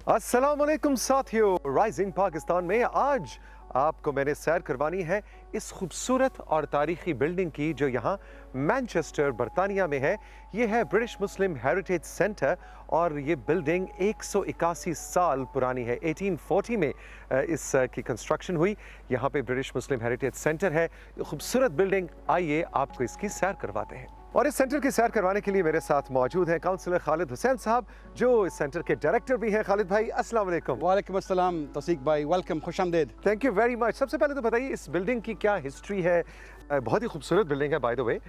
अस्सलाम वालेकुम साथियों, राइजिंग पाकिस्तान में आज आपको मैंने सैर करवानी है इस खूबसूरत और तारीखी बिल्डिंग की जो यहाँ मैनचेस्टर बरतानिया में है। ये है ब्रिटिश मुस्लिम हेरिटेज सेंटर और ये बिल्डिंग 181 साल पुरानी है। 1840 में इसकी कंस्ट्रक्शन हुई। यहाँ पे ब्रिटिश मुस्लिम हेरिटेज सेंटर है। ये खूबसूरत बिल्डिंग, आइए आपको इसकी सैर करवाते हैं। और इस सेंटर की सैर करवाने के लिए मेरे साथ मौजूद हैं काउंसलर खालिद हुसैन साहब, जो इस सेंटर के डायरेक्टर भी हैं। खालिद भाई, अस्सलाम वालेकुम। वालेकुम अस्सलाम तौसीक भाई, वेलकम, खुशामदीद। Thank you very much. सबसे पहले तो बताइए इस बिल्डिंग की क्या हिस्ट्री है। बहुत ही खूबसूरत बिल्डिंग है बाय द वे।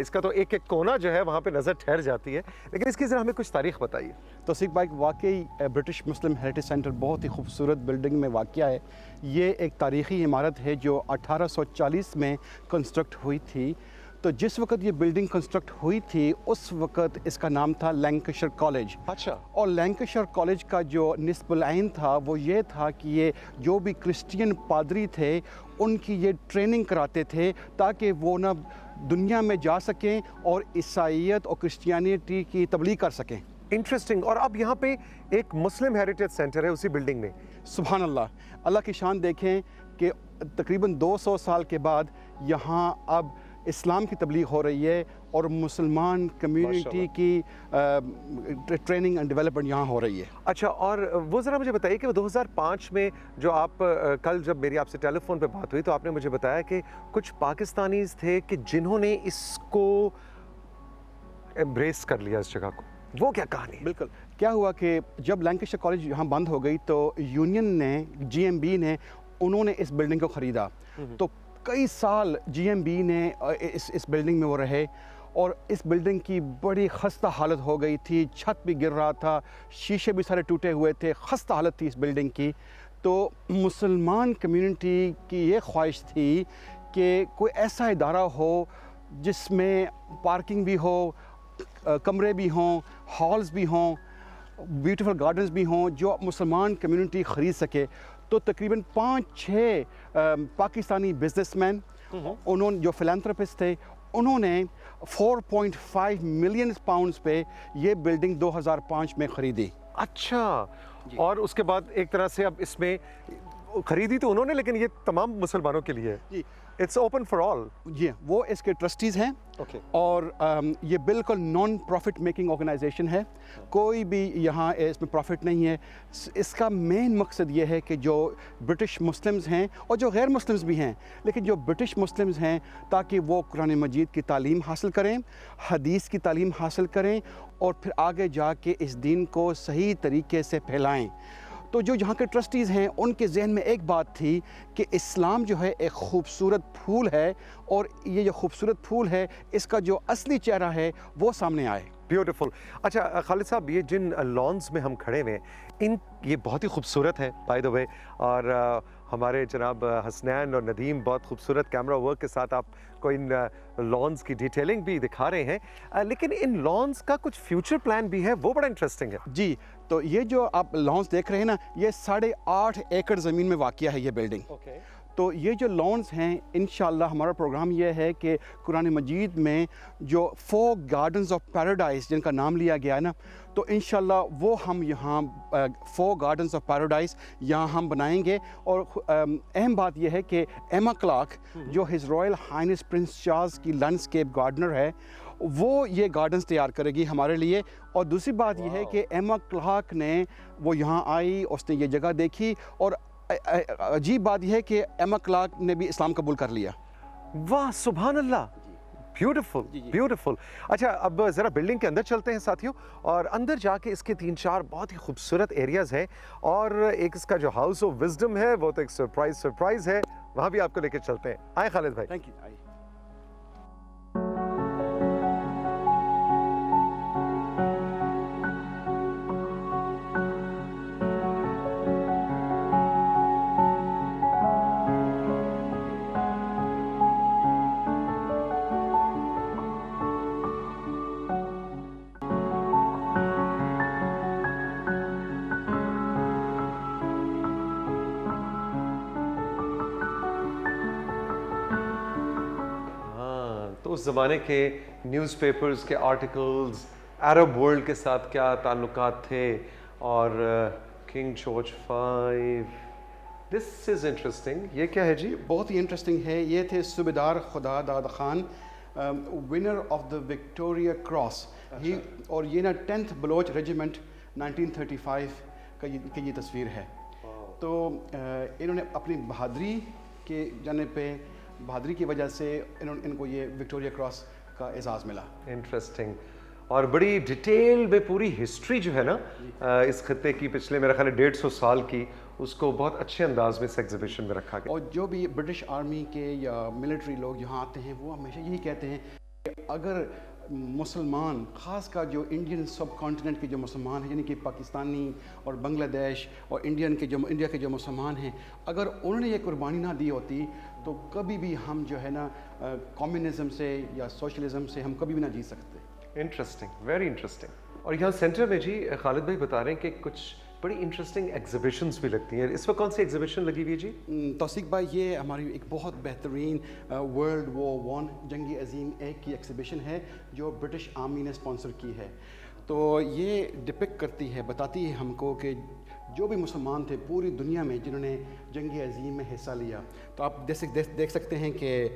इसका तो एक एक कोना जो है वहाँ पे नज़र ठहर जाती है, लेकिन इसकी ज़रा हमें कुछ तारीख बताइए। तौसीक भाई, वाकई ब्रिटिश मुस्लिम हेरिटेज सेंटर बहुत ही खूबसूरत बिल्डिंग में वाक़या है। ये एक तारीख़ी इमारत है जो 1840 में कंस्ट्रक्ट हुई थी। तो जिस वक्त ये बिल्डिंग कंस्ट्रक्ट हुई थी उस वक्त इसका नाम था लैंकाशायर कॉलेज। अच्छा। और लैंकाशायर कॉलेज का जो निस्बुल आइन था वो ये था कि ये जो भी क्रिश्चियन पादरी थे उनकी ये ट्रेनिंग कराते थे ताकि वो ना दुनिया में जा सकें और ईसाईयत और क्रिश्चियनिटी की तबलीग कर सकें। इंटरेस्टिंग। और अब यहाँ पे एक मुस्लिम हेरिटेज सेंटर है उसी बिल्डिंग में। सुभान अल्लाह, अल्लाह की शान देखें कि तकरीबन 200 साल के बाद यहाँ अब इस्लाम की तबलीग हो रही है और मुसलमान कम्युनिटी की ट्रेनिंग एंड डेवलपमेंट यहाँ हो रही है। अच्छा, और वो ज़रा मुझे बताइए कि 2005 में जो आप कल जब मेरी आपसे टेलीफोन पे बात हुई तो आपने मुझे बताया कि कुछ पाकिस्तानीज़ थे कि जिन्होंने इसको एम्ब्रेस कर लिया इस जगह को। वो क्या कहानी है? बिल्कुल, क्या हुआ कि जब लैंकाशायर कॉलेज यहाँ बंद हो गई तो यूनियन ने, GMB ने, उन्होंने इस बिल्डिंग को ख़रीदा। तो कई साल GMB ने इस बिल्डिंग में वो रहे और इस बिल्डिंग की बड़ी खस्ता हालत हो गई थी। छत भी गिर रहा था, शीशे भी सारे टूटे हुए थे, खस्ता हालत थी इस बिल्डिंग की। तो मुसलमान कम्युनिटी की ये ख्वाहिश थी कि कोई ऐसा इदारा हो जिसमें पार्किंग भी हो, कमरे भी हों, हॉल्स भी हों, ब्यूटीफुल गार्डन्स भी हों जो मुसलमान कम्युनिटी ख़रीद सके। तो तकरीबन 5-6 पाकिस्तानी बिजनेसमैन, उन्होंने जो फिलैंथ्रोपिस्ट थे, उन्होंने 4.5 मिलियन पाउंड्स पे ये बिल्डिंग 2005 में ख़रीदी। अच्छा। और उसके बाद एक तरह से अब इसमें ख़रीदी तो उन्होंने, लेकिन ये तमाम मुसलमानों के लिए है। जी, इट्स ओपन फॉर ऑल। जी, वो इसके ट्रस्टीज़ हैं। ओके। और ये बिल्कुल नॉन प्रॉफिट मेकिंग ऑर्गेनाइजेशन है। कोई भी यहाँ इसमें प्रॉफिट नहीं है। इसका मेन मकसद ये है कि जो ब्रिटिश मुस्लिम्स हैं और जो गैर मुस्लिम्स भी हैं, लेकिन जो ब्रिटिश मुस्लिम्स हैं, ताकि वो कुरान मजीद की तालीम हासिल करें, हदीस की तालीम हासिल करें और फिर आगे जाके इस दीन को सही तरीके से फैलाएँ। तो जो यहाँ के ट्रस्टीज़ हैं उनके जहन में एक बात थी कि इस्लाम जो है एक खूबसूरत फूल है और ये जो खूबसूरत फूल है इसका जो असली चेहरा है वो सामने आए। ब्यूटीफुल। अच्छा खालिद साहब, ये जिन लॉन्स में हम खड़े हुए इन ये बहुत ही खूबसूरत है बाय द वे। और हमारे जनाब हसनैन और नदीम बहुत खूबसूरत कैमरा वर्क के साथ आपको इन लॉन्स की डिटेलिंग भी दिखा रहे हैं। लेकिन इन लॉन्स का कुछ फ्यूचर प्लान भी है, वो बड़ा इंटरेस्टिंग है। जी, तो ये जो आप लॉन्स देख रहे हैं ना, ये 8.5 एकड़ ज़मीन में वाक़या है ये बिल्डिंग। तो ये जो लॉन्स हैं, इंशाल्लाह हमारा प्रोग्राम ये है कि कुरान मजीद में जो 4 गार्डन्स ऑफ पैराडाइज जिनका नाम लिया गया है ना, तो इंशाल्लाह वो हम यहाँ 4 गार्डन्स ऑफ पैराडाइज यहाँ हम बनाएंगे। और अहम बात यह है कि एमा क्लार्क, जो His Royal Highness Prince Charles की लैंडस्केप गार्डनर है, वो ये गार्डन्स तैयार करेगी हमारे लिए। और दूसरी बात यह है कि एमा क्लार्क ने वो यहाँ आई, उसने ये जगह देखी और अजीब बात यह है कि एमा क्लार्क ने भी इस्लाम कबूल कर लिया। वाह, सुभान अल्लाह, ब्यूटीफुल ब्यूटीफुल। अच्छा, अब ज़रा बिल्डिंग के अंदर चलते हैं साथियों, और अंदर जाके इसके 3-4 बहुत ही खूबसूरत एरियाज़ हैं और एक इसका जो हाउस ऑफ विजडम है वो तो एक सरप्राइज़ है, वहाँ भी आपको लेकर चलते हैं। आए खालिद भाई। Thank you. तो उस ज़माने के न्यूज़पेपर्स के आर्टिकल्स, अरब वर्ल्ड के साथ क्या ताल्लुकात थे और King George V. This is interesting. یہ کیا ہے جی؟ بہت ہی انٹرسٹنگ ہے. یہ تھے صوبیدار خدا Dad Khan, winner of the Victoria cross. اور یہ نا 10th بلوچ ریجیمنٹ 1935 کا یہ تصویر ہے. تو انہوں نے اپنی بہادری کے جانب پہ, بہادری کی وجہ سے ان کو یہ وکٹوریا کراس کا اعزاز ملا. انٹرسٹنگ. اور بڑی ڈیٹیل میں پوری ہسٹری جو ہے نا اس خطے کی پچھلے میرا خیال ہے 150 سال کی, اس کو بہت اچھے انداز میں اس ایگزیبیشن میں رکھا گیا. اور جو بھی برٹش آرمی کے یا ملٹری لوگ یہاں آتے ہیں وہ ہمیشہ یہی کہتے ہیں کہ اگر مسلمان, خاص کر جو انڈین سب کانٹیننٹ کے جو مسلمان ہیں, یعنی کہ پاکستانی اور بنگلہ دیش اور انڈیا کے جو مسلمان ہیں, اگر انہوں نے یہ قربانی نہ دی ہوتی تو کبھی بھی ہم جو ہے نا کمیونزم سے یا سوشلزم سے ہم کبھی بھی نہ جیت سکتے. Interesting, very interesting. اور یہاں سینٹر میں جی خالد بھائی بتا رہے ہیں کہ کچھ بڑی انٹرسٹنگ ایگزیبیشنز بھی لگتی ہیں. اس وقت کون سی ایگزیبیشن لگی ہوئی ہے جی؟ توثیق بھائی, یہ ہماری ایک بہت بہترین ورلڈ وار 1 جنگی عظیم ایک کی ایگزیبیشن ہے جو برٹش آرمی نے اسپانسر کی ہے. تو یہ ڈپک کرتی ہے, بتاتی ہے ہم کو کہ جو بھی مسلمان تھے پوری دنیا میں جنہوں نے جنگ عظیم میں حصہ لیا. تو آپ دیکھ سکتے ہیں کہ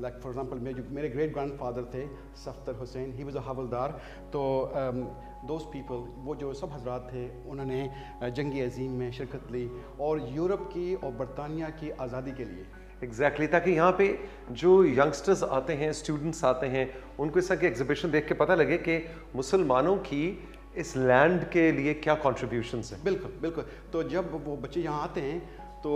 لائک فار ایگزامپل میرے گریٹ گرینڈ فادر تھے صفدر حسین, ہی واز اے حوالدار. تو دوز پیپل, وہ جو سب حضرات تھے, انہوں نے جنگ عظیم میں شرکت لی اور یورپ کی اور برطانیہ کی آزادی کے لیے. ایگزیکٹلی, تاکہ یہاں پہ جو ینگسٹرز آتے ہیں, اسٹوڈنٹس آتے ہیں, ان کو اس طرح کی ایگزیبیشن دیکھ کے پتہ لگے کہ مسلمانوں کی اس لینڈ کے لیے کیا کنٹریبیوشنس ہیں. بالکل بالکل. تو جب وہ بچے یہاں آتے ہیں تو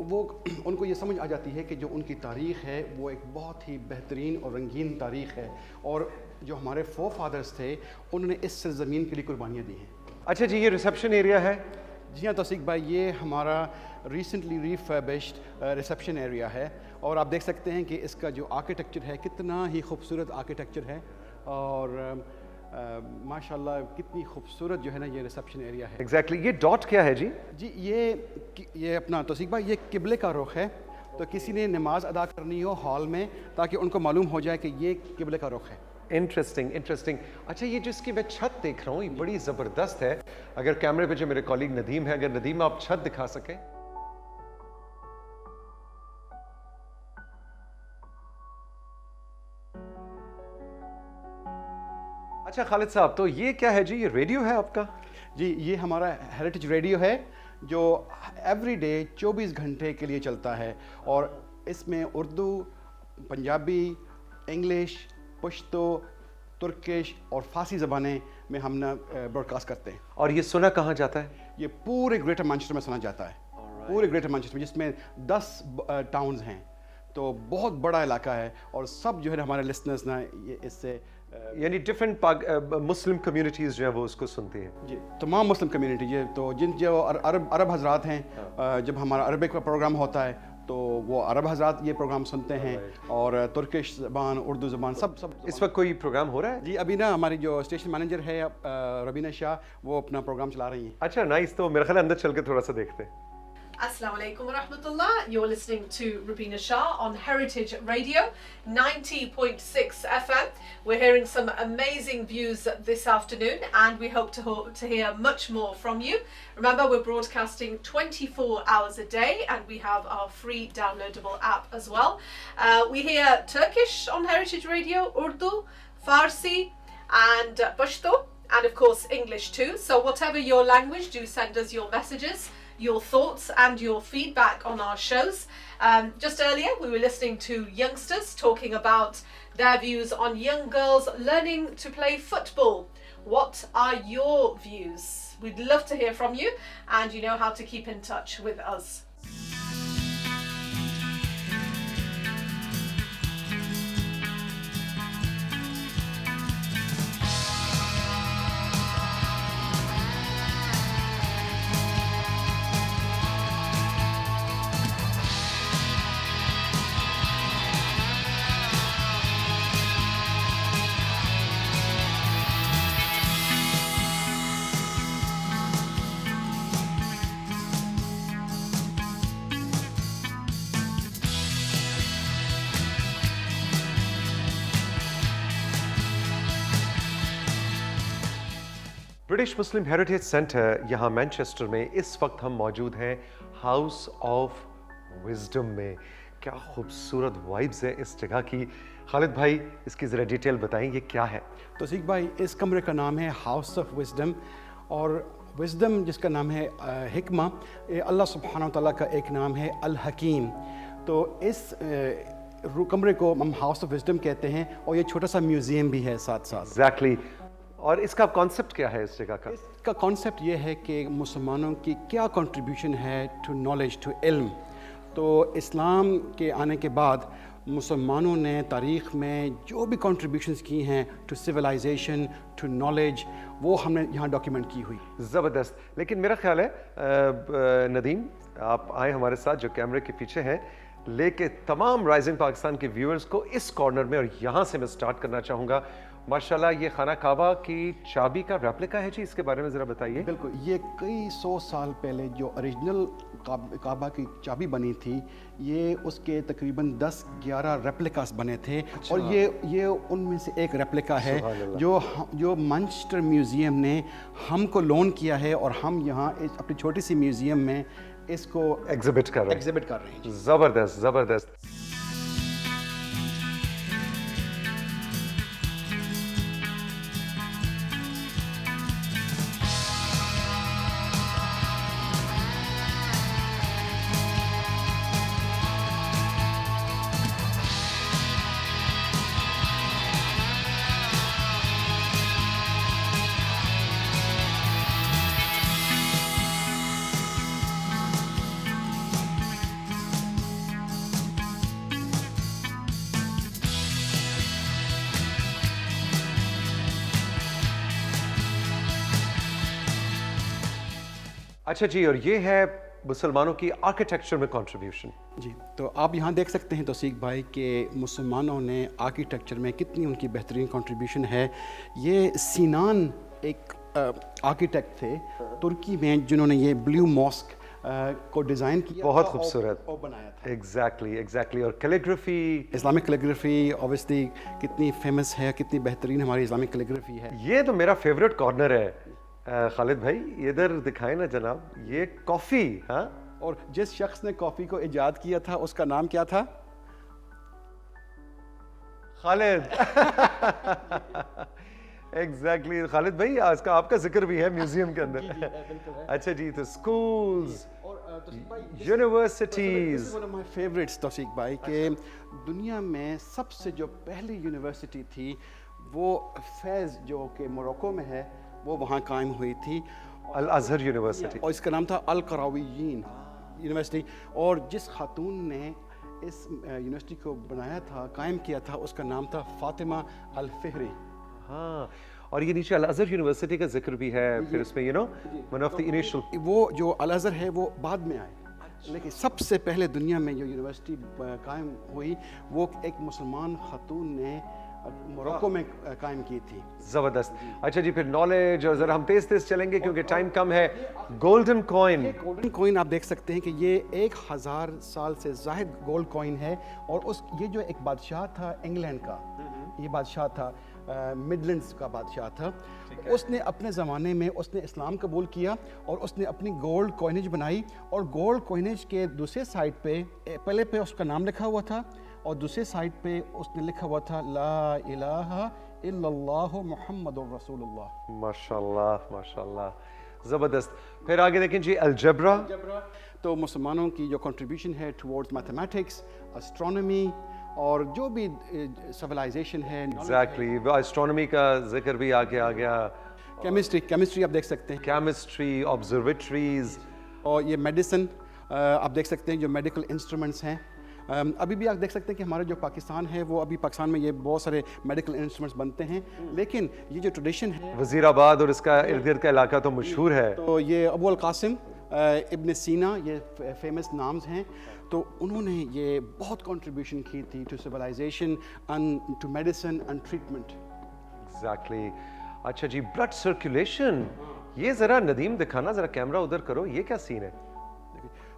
وہ ان کو یہ سمجھ آ جاتی ہے کہ جو ان کی تاریخ ہے وہ ایک بہت ہی بہترین اور رنگین تاریخ ہے, اور جو ہمارے فور فادرز تھے انہوں نے اس سرزمین کے لیے قربانیاں دی ہیں. اچھا جی, یہ ریسیپشن ایریا ہے؟ جی ہاں توثیق بھائی, یہ ہمارا ریسنٹلی ریفربشڈ ریسیپشن ایریا ہے, اور آپ دیکھ سکتے ہیں کہ اس کا جو آرکیٹیکچر ہے کتنا ہی خوبصورت آرکیٹیکچر ہے, اور ماشاء اللہ کتنی خوبصورت جو ہے نا یہ ریسیپشن ایریا ہے. ایگزیکٹلی. یہ ڈاٹ کیا ہے جی؟ جی یہ اپنا توثیق بھائی یہ قبلے کا رخ ہے. تو کسی نے نماز ادا کرنی ہو ہال میں تاکہ ان کو معلوم ہو جائے کہ یہ قبلے کا رخ ہے. Interesting interesting. اچھا, یہ جس کی میں چھت دیکھ رہا ہوں یہ بڑی زبردست ہے. اگر کیمرے پہ جو میرے کالیگ ندیم ہے, اگر ندیم آپ چھت دکھا سکیں. اچھا خالد صاحب, تو یہ کیا ہے جی؟ یہ ریڈیو ہے آپ کا؟ جی یہ ہمارا ہیریٹیج ریڈیو ہے جو ایوری ڈے 24 گھنٹے کے لیے چلتا ہے, اور اس میں اردو, پنجابی, انگلش, پشتو, ترکش اور فارسی زبانیں میں ہم نے براڈ کاسٹ کرتے ہیں. اور یہ سنا کہاں جاتا ہے؟ یہ پورے گریٹر مانچسٹر میں سنا جاتا ہے, پورے گریٹر مانچسٹر میں, جس میں 10 ٹاؤنز ہیں. تو بہت بڑا علاقہ ہے, اور سب جو ہے ہمارے لسنرز نا یہ اس سے یعنی ڈفرینٹ مسلم کمیونٹیز جو ہیں وہ اس کو سنتی ہیں. جی تمام مسلم کمیونٹی. تو جو عرب حضرات ہیں, جب ہمارا عربک کا پروگرام ہوتا ہے تو وہ عرب حضرات یہ پروگرام سنتے ہیں, اور ترکش زبان, اردو زبان سب. اس وقت کوئی پروگرام ہو رہا ہے؟ جی ابھی نا ہماری جو اسٹیشن مینیجر ہے ربینہ شاہ, وہ اپنا پروگرام چلا رہی ہیں. اچھا نائس. تو میرے خیال اندر چل کے تھوڑا سا دیکھتے ہیں. Assalamu alaikum wa rahmatullah. You're listening to Rubina Shah on Heritage Radio 90.6 FM. We're hearing some amazing views this afternoon, and we hope to hear much more from you. Remember, we're broadcasting 24 hours a day, and we have our free downloadable app as well. We hear Turkish on Heritage Radio, Urdu, Farsi and Pashto, and of course English too. So whatever your language, do send us your messages, your thoughts and your feedback on our shows. Just earlier we were listening to youngsters talking about their views on young girls learning to play football. What are your views? We'd love to hear from you, and you know how to keep in touch with us. British Muslim heritage centre यहाँ Manchester में इस वक्त हम मौजूद हैं house of wisdom में। क्या खूबसूरत वाइब्स है इस जगह की। खालिद भाई इसकी ज़रा डिटेल बताएं, ये क्या है? तो सीख भाई, इस कमरे का नाम है हाउस ऑफ विजडम, और विजडम जिसका नाम है हिकमा, ये अल्लाह सुब्हानहू तआला का एक नाम है अल हकीम। तो इस कमरे को हम हाउस ऑफ विजडम कहते हैं, और ये छोटा सा म्यूज़ियम भी है साथ साथ। एग्जैक्टली। और इसका कॉन्सेप्ट क्या है इस जगह का? इसका कॉन्सेप्ट ये है कि मुसलमानों की क्या कंट्रीब्यूशन है टू नॉलेज, टू इल्म। तो इस्लाम के आने के बाद मुसलमानों ने तारीख़ में जो भी कंट्रीब्यूशंस की हैं टू सिविलाइजेशन, टू नॉलेज, वो हमने यहाँ डॉक्यूमेंट की हुई। ज़बरदस्त। लेकिन मेरा ख्याल है नदीम, आप आए हमारे साथ जो कैमरे के पीछे हैं, लेके तमाम राइजिंग पाकिस्तान के व्यूअर्स को इस कॉर्नर में, और यहाँ से मैं स्टार्ट करना चाहूँगा। माशाल्लाह ये खाना काबा की चाबी का रेप्लिका है जी, इसके बारे में ज़रा बताइए। बिल्कुल, ये कई 100 साल पहले जो ओरिजिनल काबा की चाबी बनी थी, ये उसके तकरीबन 10-11 रेप्लिकास बने थे। और ये उनमें से एक रेप्लिका है जो मैनचेस्टर म्यूज़ियम ने हमको लोन किया है, और हम यहाँ अपनी छोटी सी म्यूज़ियम में इसको एग्जिबिट कर रहे हैं। ज़बरदस्त ज़बरदस्त। अच्छा जी, और ये है मुसलमानों की आर्किटेक्चर में कंट्रीब्यूशन। जी, तो आप यहाँ देख सकते हैं तौसीक भाई कि मुसलमानों ने आर्किटेक्चर में कितनी उनकी बेहतरीन कंट्रीब्यूशन है। ये सीनान एक आर्किटेक्ट थे तुर्की में, जिन्होंने ये ब्लू मॉस्क को डिज़ाइन किया, बहुत खूबसूरत और बनाया था। एग्जैक्टली। और कैलीग्राफी, इस्लामिक कैलीग्राफी ऑब्वियसली कितनी फेमस है, कितनी बेहतरीन हमारी इस्लामिक कैलीग्राफी है। ये तो मेरा फेवरेट कॉर्नर है। खालिद भाई इधर दिखाएं ना जनाब, ये कॉफ़ी। हाँ, और जिस शख्स ने कॉफ़ी को इजाद किया था उसका नाम क्या था? खालिद। एग्जैक्टली खालिद भाई, आज का आपका जिक्र भी है म्यूजियम के अंदर। अच्छा जी, तो schools, universities, one of my favourites Tauseeq भाई, के दुनिया में सबसे जो पहली यूनिवर्सिटी थी वो फैज़ जो कि मोरक्को में है, वो वहाँ कायम हुई थी, अल अज़हर यूनिवर्सिटी, और इसका नाम था अल करावीयीन यूनिवर्सिटी। और जिस खातून ने इस यूनिवर्सिटी को बनाया था, कायम किया था, उसका नाम था फातिमा अल फ़िहरी। हाँ, और ये नीचे अल अज़हर यूनिवर्सिटी का जिक्र भी है फिर इसमें, वन ऑफ द इनिशियल। वो जो अल अज़हर है वो बाद में आए, लेकिन सबसे पहले दुनिया में जो यूनिवर्सिटी कायम हुई वो एक मुसलमान खातून ने मोरक्को में कायम की थी। जबरदस्त। अच्छा जी, फिर नॉलेज, और जरा हम तेज चलेंगे क्योंकि टाइम कम है। गोल्डन कॉइन, गोल्डन कॉइन आप देख सकते हैं कि ये 1000 साल से ज़ायद गोल्ड कॉइन है, और ये जो एक बादशाह था इंग्लैंड का, ये बादशाह था मिडलैंड्स का बादशाह था, उसने अपने ज़माने में उसने इस्लाम कबूल किया, और उसने अपनी गोल्ड कॉइनेज बनाई, और गोल्ड कॉइनेज के दूसरे साइड पे पहले पे उसका नाम लिखा हुआ था, और दूसरे साइड पे उसने लिखा हुआ था ला इलाहा इल्लल्लाहु मुहम्मदुर रसूलुल्लाह। माशाल्लाह माशाल्लाह, ज़बरदस्त। फिर आगे देखें जी, अलजबरा। तो मुसलमानों की जो कंट्रीब्यूशन है टुवर्ड्स मैथमेटिक्स, एस्ट्रोनॉमी, और जो भी सिविलाइजेशन है। एग्जैक्टली, एस्ट्रोनॉमी का जिक्र भी आगे आ गया। केमिस्ट्री आप देख सकते हैं, केमिस्ट्री, ऑब्जर्वेटरीज, और ये मेडिसिन आप देख सकते हैं, जो मेडिकल इंस्ट्रूमेंट्स हैं। अभी भी आप देख सकते हैं कि हमारे जो पाकिस्तान है, वो अभी पाकिस्तान में ये बहुत सारे मेडिकल इंस्ट्रूमेंट्स बनते हैं, लेकिन ये जो ट्रेडिशन है, वजीराबाद और इसका इर्द गिर्द का इलाका तो मशहूर है। तो ये अबू अल कासिम, इब्न सीना, ये फेमस नाम्स हैं। तो उन्होंने ये बहुत कंट्रीब्यूशन की थी to civilisation and to medicine and treatment. Exactly. अच्छा जी, ब्लड सर्कुलेशन, ये ज़रा नदीम दिखाना, ज़रा कैमरा उधर करो, ये क्या सीन है?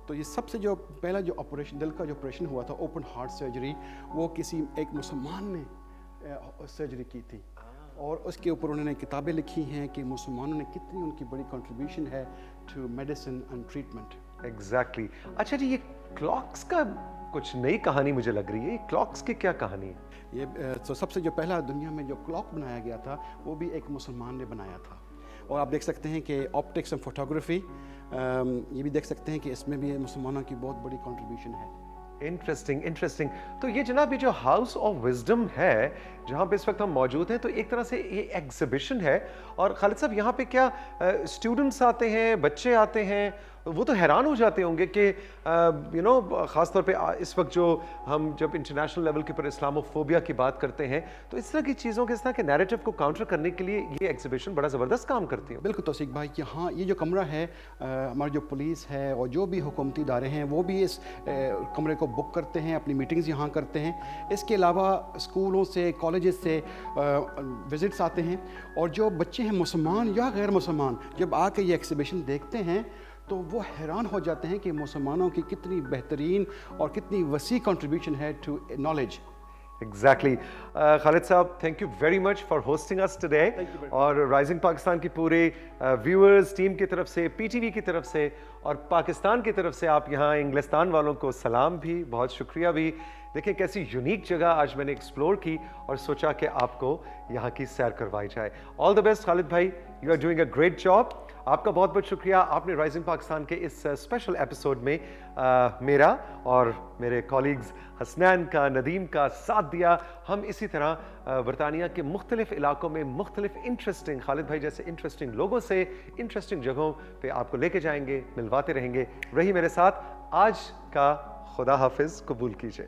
तो ये सबसे जो पहला जो ऑपरेशन, दिल का जो ऑपरेशन हुआ था, ओपन हार्ट सर्जरी, वो किसी एक मुसलमान ने सर्जरी की थी। اور اس کے اوپر انہوں نے کتابیں لکھی ہیں کہ مسلمانوں نے کتنی ان کی بڑی کنٹریبیوشن ہے to medicine and treatment. Exactly اچھا جی، یہ کلاکس کا کچھ نئی کہانی مجھے لگ رہی ہے، یہ کلاکس کی کیا کہانی ہے؟ یہ تو سب سے جو پہلا دنیا میں جو کلاک بنایا گیا تھا وہ بھی ایک مسلمان نے بنایا تھا، اور آپ دیکھ سکتے ہیں کہ آپٹکس اینڈ فوٹوگرافی یہ بھی دیکھ سکتے ہیں کہ اس میں بھی مسلمانوں کی بہت بڑی کنٹریبیوشن ہے۔ انٹرسٹنگ۔ تو یہ جناب یہ جو ہاؤس آف وزڈم ہے جہاں پہ اس وقت ہم موجود ہیں، تو ایک طرح سے یہ ایگزیبیشن ہے، اور خالد صاحب یہاں پہ کیا اسٹوڈنٹس آتے ہیں، بچے آتے ہیں؟ وہ تو حیران ہو جاتے ہوں گے کہ خاص طور پہ اس وقت جو ہم جب انٹرنیشنل لیول کے پر اسلام و فوبیا کی بات کرتے ہیں، تو اس طرح کی چیزوں کے، اس طرح کے نیریٹو کو کاؤنٹر کرنے کے لیے یہ ایگزیبیشن بڑا زبردست کام کرتی ہے۔ بالکل توثیق بھائی، یہاں یہ جو کمرہ ہے، ہماری جو پولیس ہے اور جو بھی حکومتی ادارے ہیں وہ بھی اس کمرے کو بک کرتے ہیں، اپنی میٹنگز یہاں کرتے ہیں۔ اس کے علاوہ اسکولوں سے، کالجز سے وزٹس آتے ہیں، اور جو بچے ہیں مسلمان یا غیر مسلمان جب آ کے یہ ایگزیبیشن دیکھتے ہیں تو وہ حیران ہو جاتے ہیں کہ مسلمانوں کی کتنی بہترین اور کتنی وسیع کنٹریبیوشن ہے to knowledge. Exactly Khalid sahab, thank you very much for hosting اس ٹوڈے، اور رائزنگ پاکستان کی پورے ویورز ٹیم کی طرف سے، پی ٹی وی کی طرف سے اور پاکستان کی طرف سے آپ یہاں انگلستان والوں کو سلام بھی، بہت شکریہ بھی۔ دیکھیں کیسی یونیک جگہ آج میں نے ایکسپلور کی اور سوچا کہ آپ کو یہاں کی سیر کروائی جائے۔ آل دا بیسٹ خالد بھائی، you are doing a great job. آپ کا بہت بہت شکریہ، آپ نے رائزنگ پاکستان کے اس اسپیشل ایپیسوڈ میں میرا اور میرے کولیگز حسنین کا، ندیم کا ساتھ دیا۔ ہم اسی طرح برطانیہ کے مختلف علاقوں میں مختلف انٹرسٹنگ، خالد بھائی جیسے انٹرسٹنگ لوگوں سے انٹرسٹنگ جگہوں پہ آپ کو لے کے جائیں گے، ملواتے رہیں گے۔ رہی میرے ساتھ آج کا خدا حافظ قبول کیجئے۔